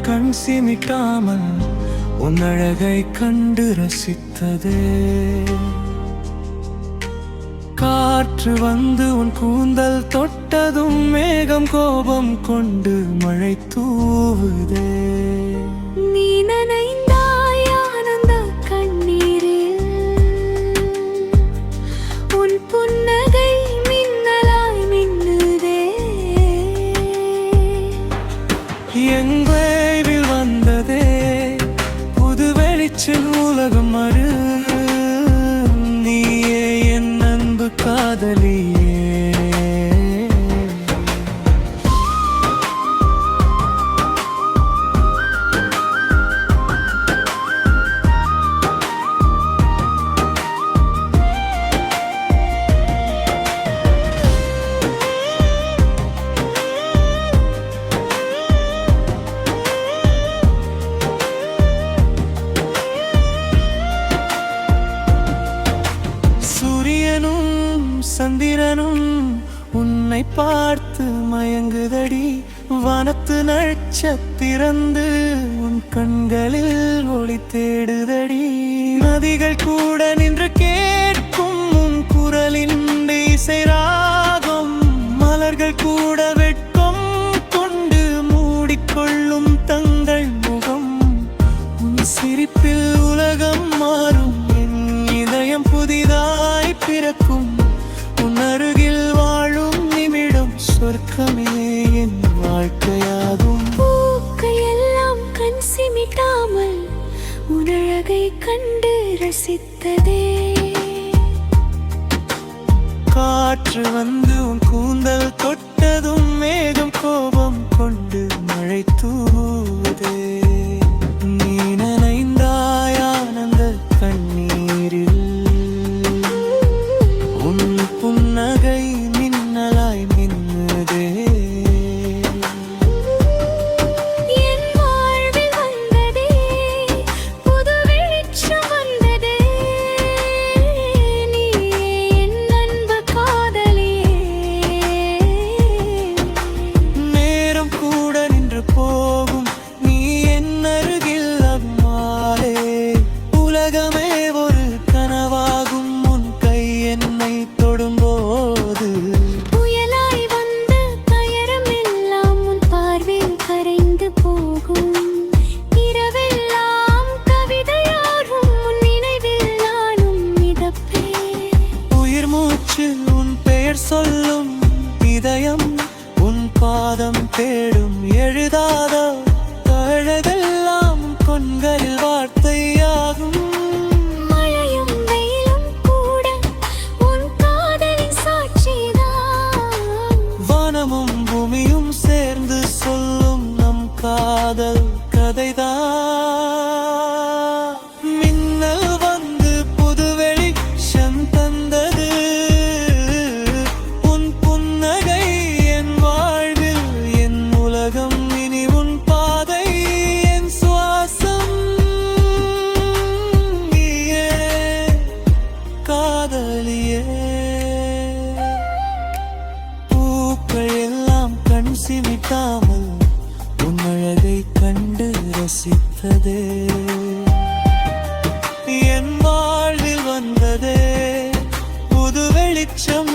கண் சிமிட்டாமல் உன் அழகை கண்டு ரசித்ததே. காற்று வந்து உன் கூந்தல் தொட்டதும் மேகம் கோபம் கொண்டு மழை தூவுதே. நீ நனைந்தாய் ஆனந்த கண்ணீரில், உன் புன்னகை மின்னலாய் மின்னுதே. எங்கள் வந்ததே புது வெளிச்சம் உலகம் அரு. நீயே என் அன்பு காதலியே. சந்திரனும் உன்னை பார்த்து மயங்குதடி. வானத்து நட்சத்திரந்து உன் கண்களில் ஒளி தேடுதடி. நதிகள் கூட நின்று கேட்கும் உன் குரலின் இசை ராகம். மலர்கள் கூட வெட்கம் கொண்டு மூடிக்கொள்ளும் தங்கள் முகம். உன் சிரிப்பில் உலகம் மாறும், என் இதயம் புதிதாய் பிறக்கும். அருகில் வாழும் நிமிடம் சொர்க்கமே என் வாழ்க்கையாகும். பூக்கையெல்லாம் கண் சிமிட்டாமல் உனழகை கண்டு ரசித்ததே. காற்று வந்து உன் கூந்தல் தொட்டதும் மேகம் கோபம் கொண்டு மழை தூவுதே. நீ நனைந்தாய் ஆனந்த கண்ணீரில், உன் புன்னகை மின்னலாய் மின்னுதே. என் வாழ்வில் வந்ததே புது வெளிச்சம் வந்ததே. நீயே என் அன்பு காதலியே. நேரம் கூட நின்று போகும், நீ என் அருகில் அம்மாளே. உலகமே ஒரு கனவாகும் உன் கை என்னை தொடும்போது. புயலாய் வந்த பயரம் எல்லாம் உன் பார்வையில் கரைந்து போகும். இரவெல்லாம் கவிதையாகும் உன் நினைவில் நானும் மிதப்பேன். உயிர் மூச்சு உன் பெயர் சொல்லும், இதயம் உன் பாதம் தேடும். எழுதாத அழகெல்லாம் கொண்களில் வார்த்தையாகும். மழையும் வெயிலும் கூட உன் காதலின் சாட்சிதான். வானமும் பூமியும் சேர்ந்து சொல்லும் நம் காதல் கதைதான். மின்னல் வந்து புது வெளிச்சம் தந்தது. உன் புன்னகை என் வாழ்வில் என் உலகம். இனி உன் பாதை என் சுவாசம். நீயே காதலியே. பூக்கள் எல்லாம் கண் சிமிட்டாமல் உன் அழகை கண்டு ரசித்ததே. என் வாழ்வில் வந்ததே புது வெளிச்சம்